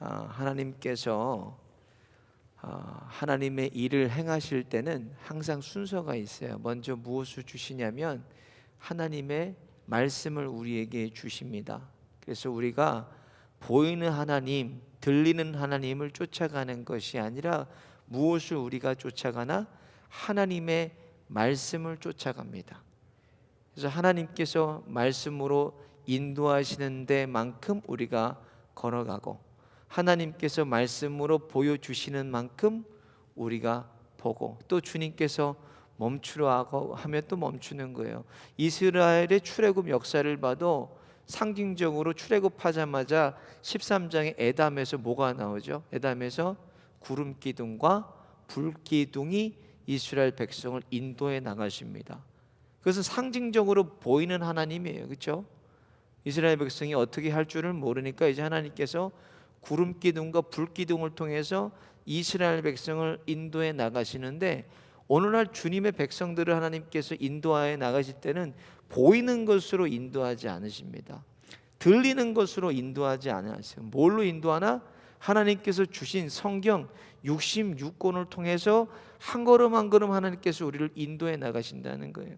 하나님께서 하나님의 일을 행하실 때는 항상 순서가 있어요. 먼저 무엇을 주시냐면 하나님의 말씀을 우리에게 주십니다. 그래서 우리가 보이는 하나님, 들리는 하나님을 쫓아가는 것이 아니라 무엇을 우리가 쫓아가나? 하나님의 말씀을 쫓아갑니다. 그래서 하나님께서 말씀으로 인도하시는 데만큼 우리가 걸어가고, 하나님께서 말씀으로 보여주시는 만큼 우리가 보고, 또 주님께서 멈추라 하고 하면 또 멈추는 거예요. 이스라엘의 출애굽 역사를 봐도 상징적으로 출애굽하자마자 13장의 에담에서 뭐가 나오죠? 에담에서 구름 기둥과 불 기둥이 이스라엘 백성을 인도해 나가십니다. 그것은 상징적으로 보이는 하나님이에요. 그렇죠? 이스라엘 백성이 어떻게 할 줄을 모르니까 이제 하나님께서 구름 기둥과 불 기둥을 통해서 이스라엘 백성을 인도해 나가시는데, 오늘날 주님의 백성들을 하나님께서 인도하여 나가실 때는 보이는 것으로 인도하지 않으십니다. 들리는 것으로 인도하지 않으세요. 뭘로 인도하나? 하나님께서 주신 성경 66권을 통해서 한 걸음 한 걸음 하나님께서 우리를 인도해 나가신다는 거예요.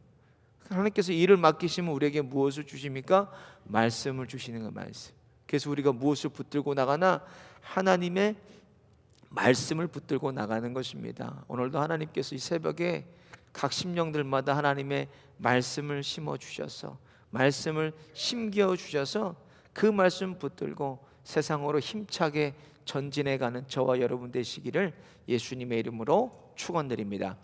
하나님께서 일을 맡기시면 우리에게 무엇을 주십니까? 말씀을 주시는 거예요. 말씀. 그래서 우리가 무엇을 붙들고 나가나? 하나님의 말씀을 붙들고 나가는 것입니다. 오늘도 하나님께서 이 새벽에 각 심령들마다 하나님의 말씀을 심어 주셔서, 말씀을 심겨 주셔서 그 말씀 붙들고 세상으로 힘차게 전진해가는 저와 여러분 되시기를 예수님의 이름으로 축원드립니다.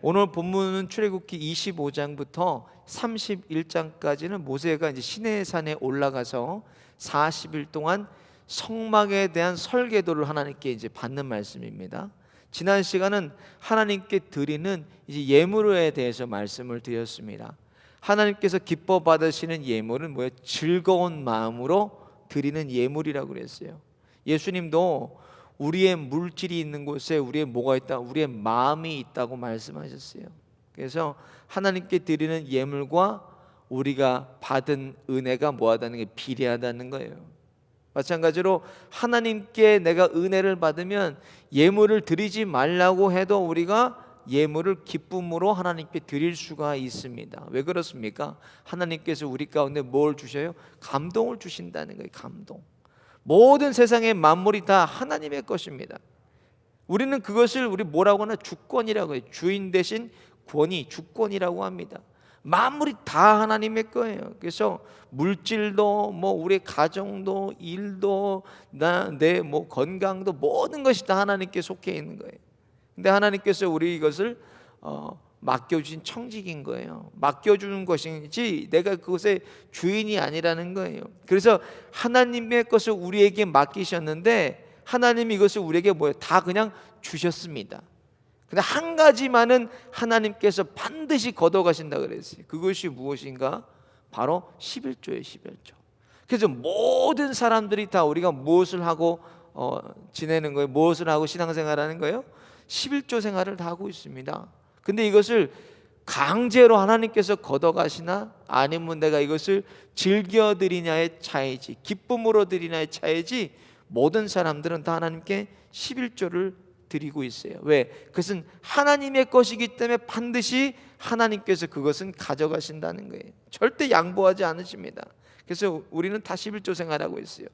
오늘 본문은 출애굽기 25장부터 31장까지는 모세가 이제 시내산에 올라가서 40일 동안 성막에 대한 설계도를 하나님께 이제 받는 말씀입니다. 지난 시간은 하나님께 드리는 이제 예물에 대해서 말씀을 드렸습니다. 하나님께서 기뻐 받으시는 예물은 뭐예요? 즐거운 마음으로 드리는 예물이라고 그랬어요. 예수님도 우리의 물질이 있는 곳에 우리의 뭐가 있다? 우리의 마음이 있다고 말씀하셨어요. 그래서 하나님께 드리는 예물과 우리가 받은 은혜가 뭐하다는 게 비례하다는 거예요. 마찬가지로 하나님께 내가 은혜를 받으면 예물을 드리지 말라고 해도 우리가 예물을 기쁨으로 하나님께 드릴 수가 있습니다. 왜 그렇습니까? 하나님께서 우리 가운데 뭘 주셔요? 감동을 주신다는 거예요. 감동. 모든 세상의 만물이 다 하나님의 것입니다. 우리는 그것을 우리 뭐라고 하나? 주권이라고 해요. 주인 대신 권위, 주권이라고 합니다. 만물이 다 하나님의 거예요. 그래서 물질도 뭐 우리 가정도 일도 내 뭐 건강도 모든 것이 다 하나님께 속해 있는 거예요. 근데 하나님께서 우리 이것을 맡겨주신 청직인 거예요. 맡겨주는 것이지 내가 그것의 주인이 아니라는 거예요. 그래서 하나님의 것을 우리에게 맡기셨는데 하나님이 이것을 우리에게 뭐예요? 다 그냥 주셨습니다. 근데 한 가지만은 하나님께서 반드시 걷어가신다 그랬어요. 그것이 무엇인가? 바로 11조예요. 11조. 그래서 모든 사람들이 다 우리가 무엇을 하고 지내는 거예요? 무엇을 하고 신앙생활하는 거예요? 11조 생활을 다 하고 있습니다. 근데 이것을 강제로 하나님께서 걷어가시나 아니면 내가 이것을 즐겨드리냐의 차이지, 기쁨으로 드리냐의 차이지, 모든 사람들은 다 하나님께 11조를 드리고 있어요. 왜? 그것은 하나님의 것이기 때문에 반드시 하나님께서 그것은 가져가신다는 거예요. 절대 양보하지 않으십니다. 그래서 우리는 다 11조 생활하고 있어요.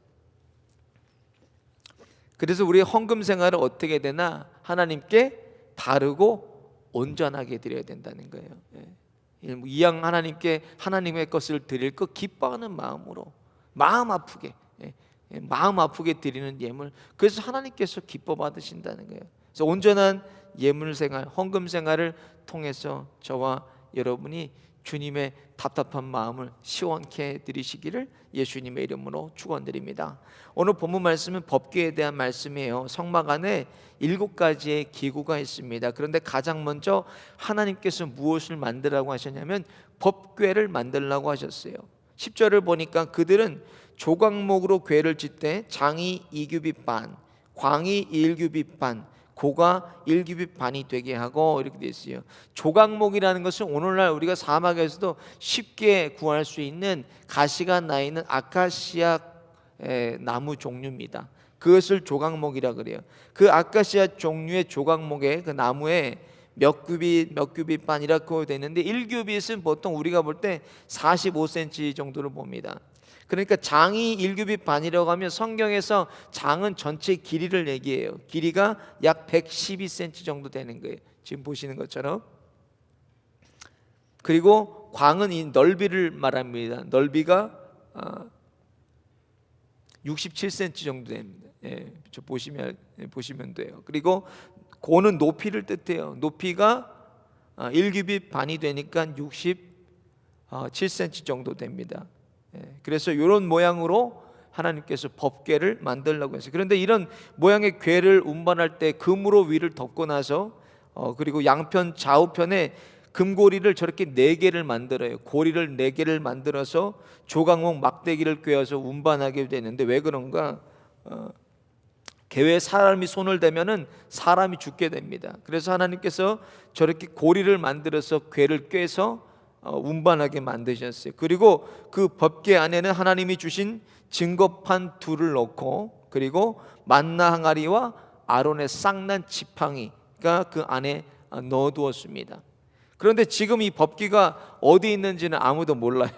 그래서 우리의 헌금 생활은 어떻게 되나? 하나님께 바르고 온전하게 드려야 된다는 거예요. 이왕 하나님께 하나님의 것을 드릴 것 기뻐하는 마음으로, 마음 아프게 드리는 예물, 그래서 하나님께서 기뻐 받으신다는 거예요. 그래서 온전한 예물 생활, 헌금 생활을 통해서 저와 여러분이 주님의 답답한 마음을 시원케 드리시기를 예수님의 이름으로 축원드립니다. 오늘 본문 말씀은 법궤에 대한 말씀이에요. 성막 안에 7가지의 기구가 있습니다. 그런데 가장 먼저 하나님께서 무엇을 만들라고 하셨냐면 법궤를 만들라고 하셨어요. 10절을 보니까 그들은 조각목으로 궤를 짓되 장이 2규빗 반, 광이 1규빗 반, 고가 1규빗 반이 되게 하고, 이렇게 되어 있어요. 조각목이라는 것은 오늘날 우리가 사막에서도 쉽게 구할 수 있는 가시가 나 있는 아카시아 나무 종류입니다. 그것을 조각목이라 그래요. 그 아카시아 종류의 조각목에 그 나무에 몇 규빗 반 이렇게 되는데 1규빗은 보통 우리가 볼 때 45cm 정도를 봅니다. 그러니까 장이 1규빗 반이라고 하면 성경에서 장은 전체 길이를 얘기해요. 길이가 약 112cm 정도 되는 거예요. 지금 보시는 것처럼. 그리고 광은 이 넓이를 말합니다. 넓이가 67cm 정도 됩니다. 예, 보시면 돼요. 그리고 고는 높이를 뜻해요. 높이가 1규빗 반이 되니까 67cm 정도 됩니다. 예, 그래서 이런 모양으로 하나님께서 법궤를 만들려고 했어요. 그런데 이런 모양의 궤를 운반할 때 금으로 위를 덮고 나서 그리고 양편 좌우편에 금고리를 저렇게 4개를 만들어요. 고리를 4개를 만들어서 조각목 막대기를 꿰어서 운반하게 되는데 왜 그런가? 궤에 사람이 손을 대면은 사람이 죽게 됩니다. 그래서 하나님께서 저렇게 고리를 만들어서 궤를 꿰서 운반하게 만드셨어요. 그리고 그 법궤 안에는 하나님이 주신 증거판 2를 넣고 그리고 만나 항아리와 아론의 쌍난 지팡이가 그 안에 넣어두었습니다. 그런데 지금 이 법궤가 어디 있는지는 아무도 몰라요.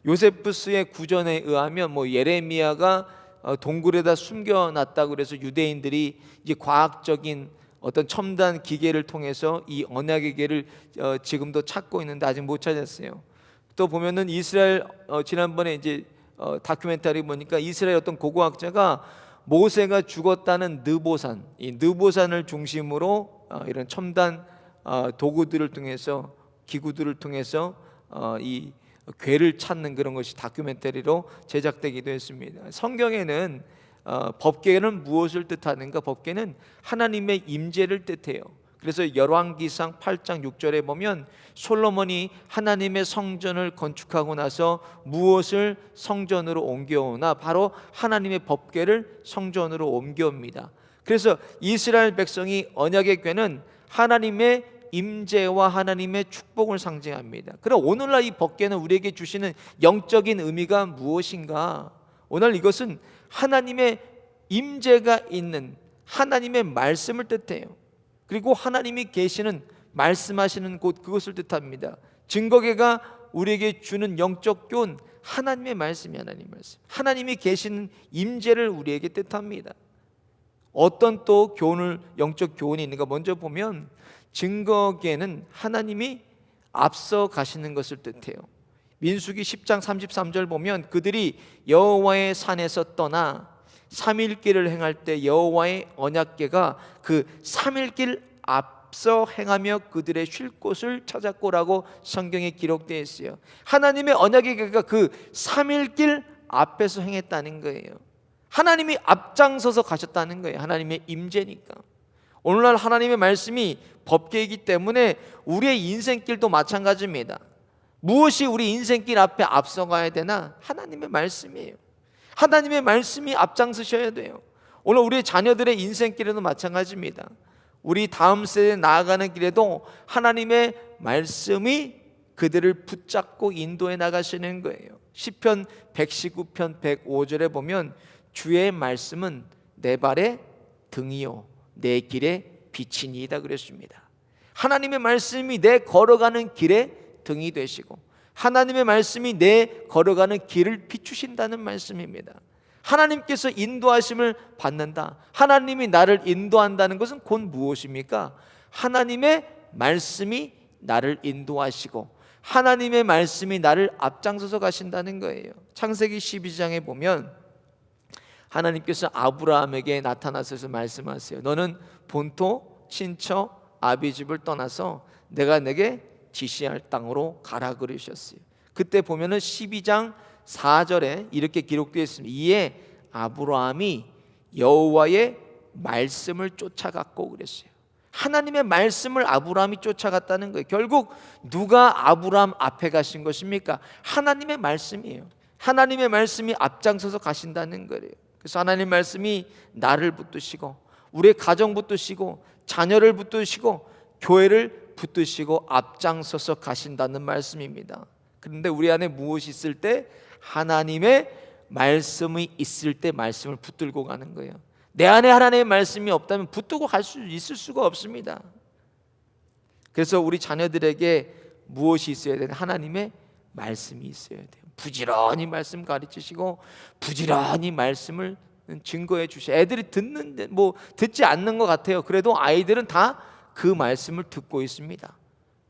요세푸스의 구전에 의하면 예레미야가 동굴에다 숨겨놨다고 그래서 유대인들이 이제 과학적인 어떤 첨단 기계를 통해서 이 언약의 궤를 지금도 찾고 있는데 아직 못 찾았어요. 또 보면은 이스라엘 지난번에 이제 다큐멘터리 보니까 이스라엘 어떤 고고학자가 모세가 죽었다는 느보산, 이 느보산을 중심으로 이런 첨단 도구들을 통해서 기구들을 통해서 이 궤를 찾는 그런 것이 다큐멘터리로 제작되기도 했습니다. 성경에는 법궤는 무엇을 뜻하는가? 법궤는 하나님의 임재를 뜻해요. 그래서 열왕기상 8장 6절에 보면 솔로몬이 하나님의 성전을 건축하고 나서 무엇을 성전으로 옮겨오나 바로 하나님의 법궤를 성전으로 옮겨옵니다. 그래서 이스라엘 백성이 언약의 궤는 하나님의 임재와 하나님의 축복을 상징합니다. 그럼 오늘날 이 법궤는 우리에게 주시는 영적인 의미가 무엇인가? 오늘 이것은 하나님의 임재가 있는 하나님의 말씀을 뜻해요. 그리고 하나님이 계시는 말씀하시는 곳, 그것을 뜻합니다. 증거궤가 우리에게 주는 영적 교훈, 하나님의 말씀이 하나님의 말씀, 하나님이 계시는 임재를 우리에게 뜻합니다. 어떤 또 교훈을, 영적 교훈이 있는가? 먼저 보면 증거궤는 하나님이 앞서 가시는 것을 뜻해요. 민수기 10장 33절 보면 그들이 여호와의 산에서 떠나 3일길을 행할 때 여호와의 언약궤가 그 3일길 앞서 행하며 그들의 쉴 곳을 찾았고라고 성경에 기록되어 있어요. 하나님의 언약의 궤가 그 3일길 앞에서 행했다는 거예요. 하나님이 앞장서서 가셨다는 거예요. 하나님의 임재니까. 오늘날 하나님의 말씀이 법궤이기 때문에 우리의 인생길도 마찬가지입니다. 무엇이 우리 인생길 앞에 앞서가야 되나? 하나님의 말씀이에요. 하나님의 말씀이 앞장서셔야 돼요. 오늘 우리 자녀들의 인생길에도 마찬가지입니다. 우리 다음 세대에 나아가는 길에도 하나님의 말씀이 그들을 붙잡고 인도해 나가시는 거예요. 시편 119편 105절에 보면 주의 말씀은 내 발의 등이요 내 길의 빛이니이다 그랬습니다. 하나님의 말씀이 내 걸어가는 길의 등이 되시고 하나님의 말씀이 내 걸어가는 길을 비추신다는 말씀입니다. 하나님께서 인도하심을 받는다. 하나님이 나를 인도한다는 것은 곧 무엇입니까? 하나님의 말씀이 나를 인도하시고 하나님의 말씀이 나를 앞장서서 가신다는 거예요. 창세기 12장에 보면 하나님께서 아브라함에게 나타나셔서 말씀하세요. 너는 본토, 친척, 아비집을 떠나서 내가 내게 지시할 땅으로 가라 그러셨어요. 그때 보면은 12장 4절에 이렇게 기록되어 있습니다. 이에 아브라함이 여호와의 말씀을 쫓아갔고 그랬어요. 하나님의 말씀을 아브라함이 쫓아갔다는 거예요. 결국 누가 아브라함 앞에 가신 것입니까? 하나님의 말씀이에요. 하나님의 말씀이 앞장서서 가신다는 거예요. 그래서 하나님의 말씀이 나를 붙드시고 우리의 가정 붙드시고 자녀를 붙드시고 교회를 붙드시고 앞장서서 가신다는 말씀입니다. 그런데 우리 안에 무엇이 있을 때? 하나님의 말씀이 있을 때 말씀을 붙들고 가는 거예요. 내 안에 하나님의 말씀이 없다면 붙들고 갈 수 있을 수가 없습니다. 그래서 우리 자녀들에게 무엇이 있어야 되나? 하나님의 말씀이 있어야 돼요. 부지런히 말씀 가르치시고 부지런히 말씀을 증거해 주시. 애들이 듣는데 뭐 듣지 않는 것 같아요. 그래도 아이들은 다 그 말씀을 듣고 있습니다.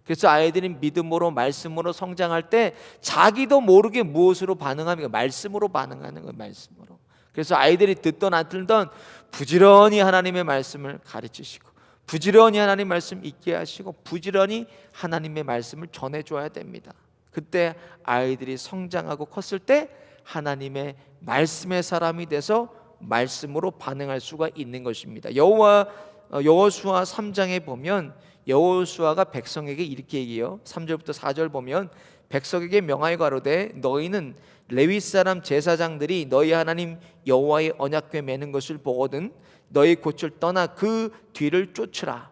그래서 아이들이 믿음으로 말씀으로 성장할 때 자기도 모르게 무엇으로 반응합니까? 말씀으로 반응하는 거예요. 말씀으로. 그래서 아이들이 듣던 안 듣던 부지런히 하나님의 말씀을 가르치시고 부지런히 하나님 말씀 있게 하시고 부지런히 하나님의 말씀을 전해줘야 됩니다. 그때 아이들이 성장하고 컸을 때 하나님의 말씀의 사람이 돼서 말씀으로 반응할 수가 있는 것입니다. 여호수아 3장에 보면 여호수아가 백성에게 이렇게 얘기해요. 3절부터 4절 보면 백성에게 명하여 가로되 너희는 레위 사람 제사장들이 너희 하나님 여호와의 언약궤 매는 것을 보거든 너희 곳을 떠나 그 뒤를 쫓으라.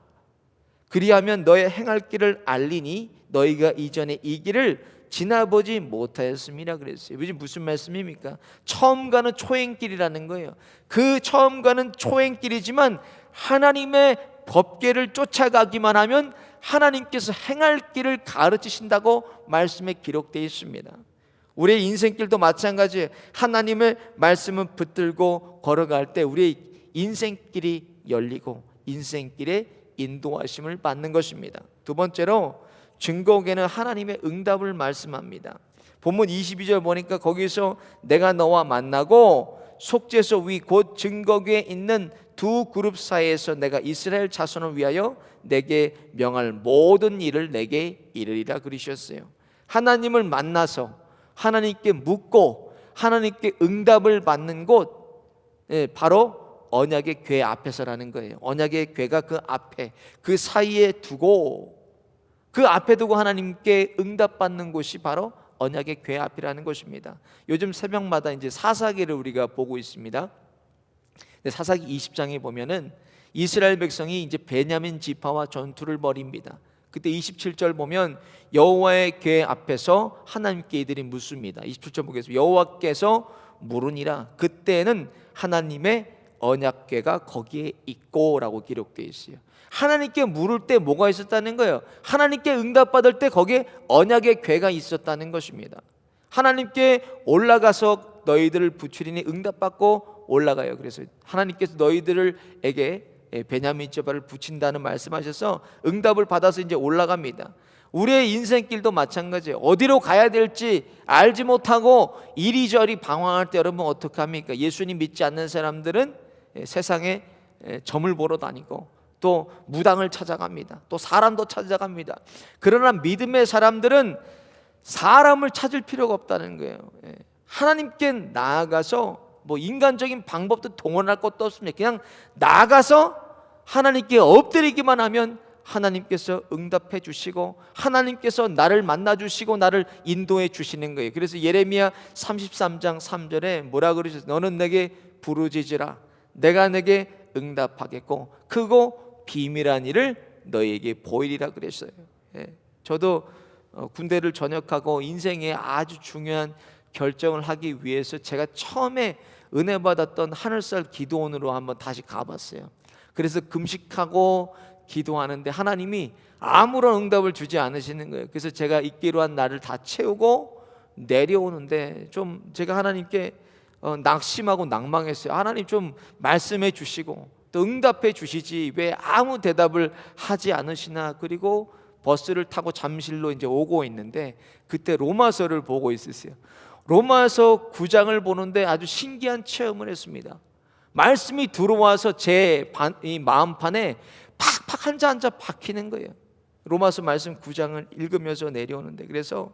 그리하면 너의 행할 길을 알리니 너희가 이전에 이 길을 지나보지 못하였음이라 그랬어요. 이게 무슨 말씀입니까? 처음 가는 초행길이라는 거예요. 그 처음 가는 초행길이지만 하나님의 법궤를 쫓아가기만 하면 하나님께서 행할 길을 가르치신다고 말씀에 기록되어 있습니다. 우리의 인생길도 마찬가지예요. 하나님의 말씀을 붙들고 걸어갈 때 우리의 인생길이 열리고 인생길에 인도하심을 받는 것입니다. 두 번째로 증거궤는 하나님의 응답을 말씀합니다. 본문 22절 보니까 거기서 내가 너와 만나고 속죄소 위 곧 증거궤에 있는 두 그룹 사이에서 내가 이스라엘 자손을 위하여 내게 명할 모든 일을 내게 이르리라 그러셨어요. 하나님을 만나서 하나님께 묻고 하나님께 응답을 받는 곳 바로 언약의 궤 앞에서라는 거예요. 언약의 궤가 그 앞에 그 사이에 두고 그 앞에 두고 하나님께 응답받는 곳이 바로 언약의 궤 앞이라는 것입니다. 요즘 새벽마다 이제 사사기를 우리가 보고 있습니다. 사사기 20장에 보면은 이스라엘 백성이 이제 베냐민 지파와 전투를 벌입니다. 그때 27절 보면 여호와의 궤 앞에서 하나님께 이들이 묻습니다. 27절 보겠습니다. 여호와께서 물으니라 그때는 하나님의 언약궤가 거기에 있고라고 기록되어 있어요. 하나님께 물을 때 뭐가 있었다는 거예요? 하나님께 응답받을 때 거기에 언약의 궤가 있었다는 것입니다. 하나님께 올라가서 너희들을 부추리니 응답받고 올라가요. 그래서 하나님께서 너희들에게 베냐민 지파를 붙인다는 말씀하셔서 응답을 받아서 이제 올라갑니다. 우리의 인생길도 마찬가지예요. 어디로 가야 될지 알지 못하고 이리저리 방황할 때 여러분 어떻게 합니까? 예수님 믿지 않는 사람들은 세상에 점을 보러 다니고 또 무당을 찾아갑니다. 또 사람도 찾아갑니다. 그러나 믿음의 사람들은 사람을 찾을 필요가 없다는 거예요. 하나님께 나아가서 뭐 인간적인 방법도 동원할 것도 없습니다. 그냥 나아가서 하나님께 엎드리기만 하면 하나님께서 응답해 주시고 하나님께서 나를 만나 주시고 나를 인도해 주시는 거예요. 그래서 예레미야 33장 3절에 뭐라 그러셨어요? 너는 내게 부르짖으라 내가 내게 응답하겠고 크고 비밀한 일을 너희에게 보이리라 그랬어요. 저도 군대를 전역하고 인생에 아주 중요한 결정을 하기 위해서 제가 처음에 은혜 받았던 하늘살 기도원으로 한번 다시 가봤어요. 그래서 금식하고 기도하는데 하나님이 아무런 응답을 주지 않으시는 거예요. 그래서 제가 있기로 한 날을 다 채우고 내려오는데 좀 제가 하나님께 낙심하고 낭망했어요. 하나님 좀 말씀해 주시고 또 응답해 주시지 왜 아무 대답을 하지 않으시나. 그리고 버스를 타고 잠실로 이제 오고 있는데 그때 로마서를 보고 있었어요. 로마서 9장을 보는데 아주 신기한 체험을 했습니다. 말씀이 들어와서 제 이 마음판에 팍팍 한자 박히는 거예요. 로마서 말씀 9장을 읽으면서 내려오는데 그래서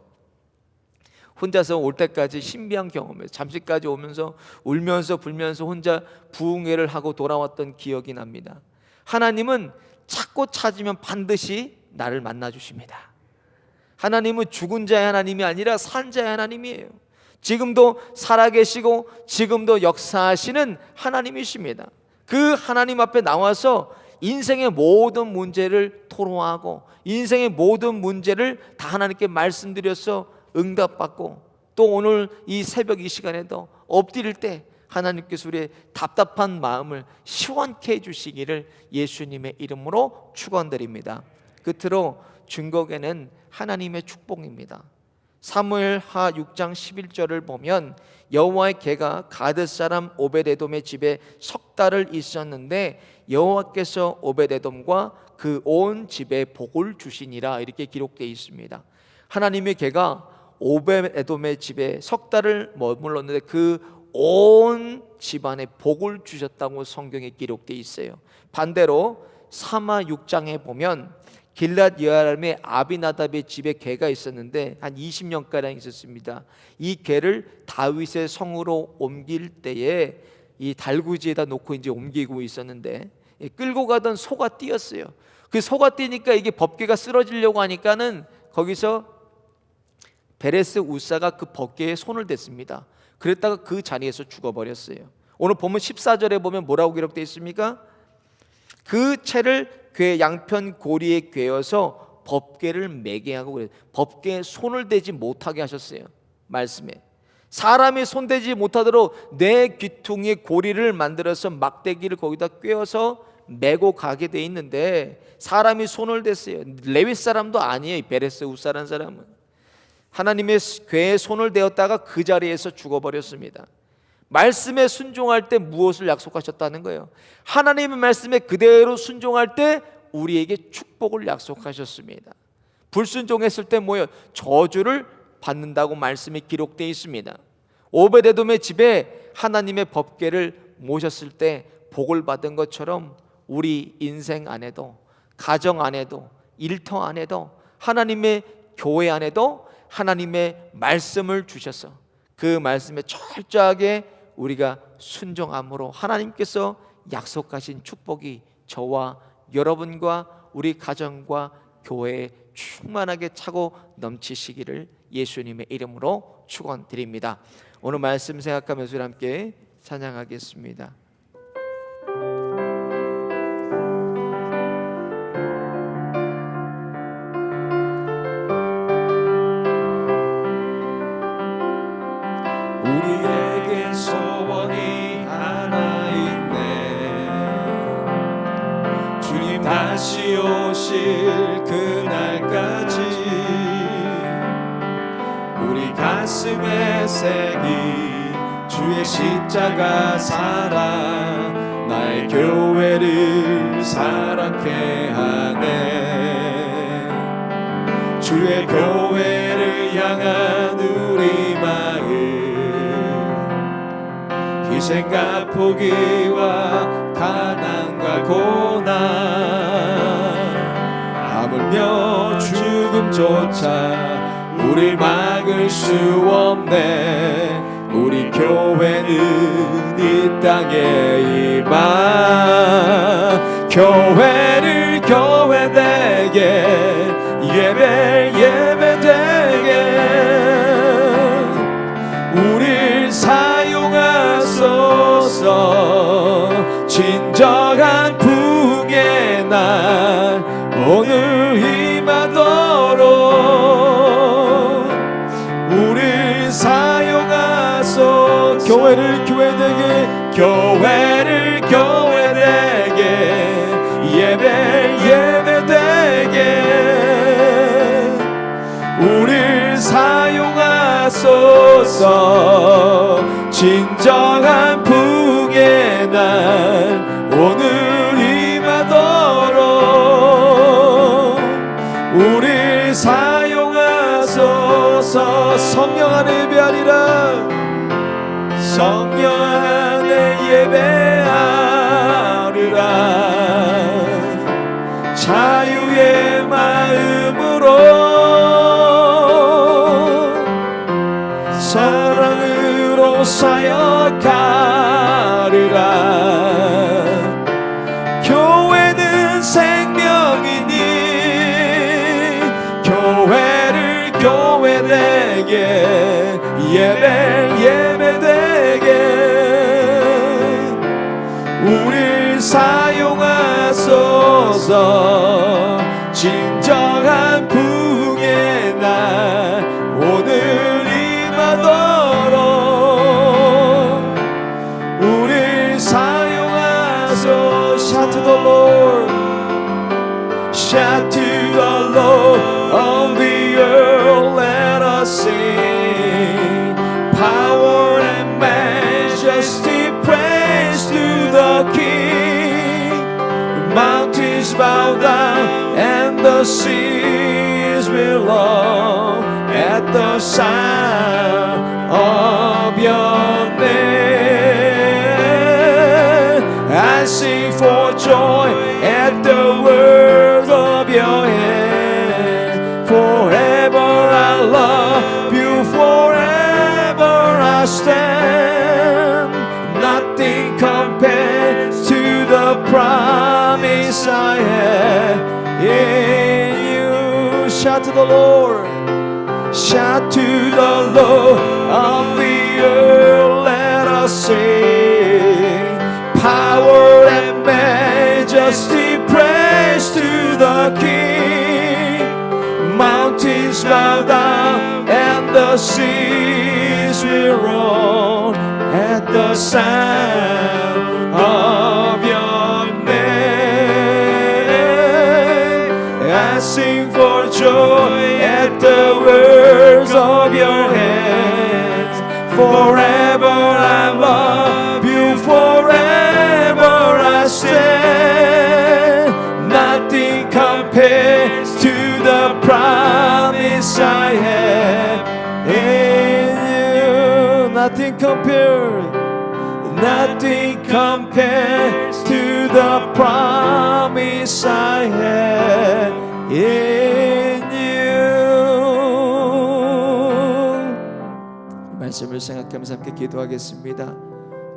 혼자서 올 때까지 신비한 경험을 잠시까지 오면서 울면서 불면서 혼자 부흥회를 하고 돌아왔던 기억이 납니다. 하나님은 찾고 찾으면 반드시 나를 만나 주십니다. 하나님은 죽은 자의 하나님이 아니라 산 자의 하나님이에요. 지금도 살아계시고 지금도 역사하시는 하나님이십니다. 그 하나님 앞에 나와서 인생의 모든 문제를 토로하고 인생의 모든 문제를 다 하나님께 말씀드려서 응답받고 또 오늘 이 새벽 이 시간에도 엎드릴 때 하나님께서 우리의 답답한 마음을 시원케 해주시기를 예수님의 이름으로 축원드립니다. 끝으로 증거계는 하나님의 축복입니다. 사무엘하 6장 11절을 보면 여호와의 개가 가드 사람 오벳에돔의 집에 석 달을 있었는데 여호와께서 오벳에돔과 그 온 집에 복을 주시니라, 이렇게 기록되어 있습니다. 하나님의 개가 오벳에돔의 집에 석 달을 머물렀는데 그 온 집안에 복을 주셨다고 성경에 기록되어 있어요. 반대로 사마 6장에 보면 길랏 여아람의 아비나답의 집에 개가 있었는데 한 20년가량 있었습니다. 이 개를 다윗의 성으로 옮길 때에 이 달구지에다 놓고 이제 옮기고 있었는데 끌고 가던 소가 뛰었어요. 그 소가 뛰니까 이게 법궤가 쓰러지려고 하니까는 거기서 베레스 우사가 그 법궤에 손을 댔습니다. 그랬다가 그 자리에서 죽어버렸어요. 오늘 보면 14절에 보면 뭐라고 기록되어 있습니까? 그 채를 궤 양편 고리에 꿰어서 법궤를 매게 하고 그래요. 법궤에 손을 대지 못하게 하셨어요. 말씀에 사람이 손대지 못하도록 내 귀퉁이에 고리를 만들어서 막대기를 거기다 꿰어서 메고 가게 돼 있는데 사람이 손을 댔어요. 레위 사람도 아니에요. 베레스 우사라는 사람은 하나님의 궤에 손을 대었다가 그 자리에서 죽어버렸습니다. 말씀에 순종할 때 무엇을 약속하셨다는 거예요? 하나님의 말씀에 그대로 순종할 때 우리에게 축복을 약속하셨습니다. 불순종했을 때 뭐예요? 저주를 받는다고 말씀이 기록되어 있습니다. 오벳에돔의 집에 하나님의 법궤를 모셨을 때 복을 받은 것처럼 우리 인생 안에도, 가정 안에도, 일터 안에도, 하나님의 교회 안에도 하나님의 말씀을 주셔서 그 말씀에 철저하게 우리가 순종함으로 하나님께서 약속하신 축복이 저와 여러분과 우리 가정과 교회에 충만하게 차고 넘치시기를 예수님의 이름으로 축원드립니다. 오늘 말씀 생각하면서 우리 함께 찬양하겠습니다. 우리에게 소원이 하나 있네. 주님 다시 오실 그날까지 우리 가슴에 새긴 주의 십자가 사랑 나의 교회를 사랑케 하네. 주의 교회를 향한 우리 마음 희생과 포기와 가난과 고난 하물며 죽음조차 우릴 막을 수 없네. 우리 교회는 이 땅에 임한 교회를 교회되게 예배 예배되게 우릴 사용하소서. 진정한 부흥의 날 오늘 임하도록 우릴 사용하소서. 교회를 교회되게 교회를 교회되게 예배 예배되게 우릴 사용하소서. 진정한 부흥의 날 오늘 임하도록 우릴 사용하소서. 성령 안에 예배하리라. 성령 안에 예배하리라. 자유의 마음으로 사랑으로 사역하리라. 교회는 생명이니 교회를 교회되게 예배 예배되게 우릴 사용하소서. 진정한 부흥의 날 오늘 임하도록 Shout to the Lord. Shout to the Lord of the earth, let us sing. Power and majesty, praise to the King. The mountains bow down and the seas belong at the sound of your name. I sing for joy at the words of your hand. Forever I love you, forever I stand. Nothing compares to the promise I have in you. Shout to the Lord. Shout to the Lord of the earth, let us sing. Power and majesty, praise to the King. Mountains bow down and the seas will roar at the sound of your name. I sing for joy at the words of your hands. Forever I love you, forever I stand. Nothing compares to the promise I have in you. Nothing compares. Nothing compares to the promise I have in you. 말씀을 생각하면서 함께 기도하겠습니다.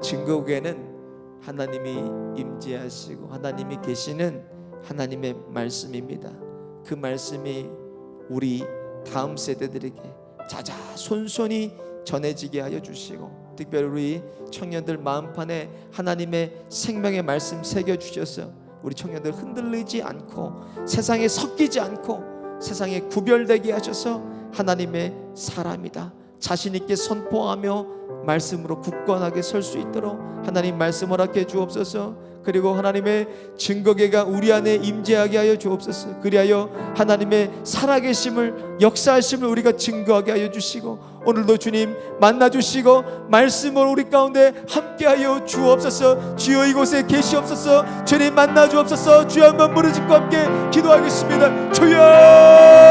증거국에는 하나님이 임재하시고 하나님이 계시는 하나님의 말씀입니다. 그 말씀이 우리 다음 세대들에게 자자손손이 전해지게 하여 주시고, 특별히 우리 청년들 마음판에 하나님의 생명의 말씀 새겨주셔서 우리 청년들 흔들리지 않고 세상에 섞이지 않고 세상에 구별되게 하셔서 하나님의 사람이다 자신 있게 선포하며 말씀으로 굳건하게 설 수 있도록 하나님 말씀 허락해 주옵소서. 그리고 하나님의 증거계가 우리 안에 임재하게 하여 주옵소서. 그리하여 하나님의 살아계심을, 역사하심을 우리가 증거하게 하여 주시고, 오늘도 주님 만나주시고 말씀을 우리 가운데 함께하여 주옵소서. 주여 이곳에 계시옵소서. 주님 만나 주옵소서. 주여 한번 무릎 짓고 함께 기도하겠습니다. 주여.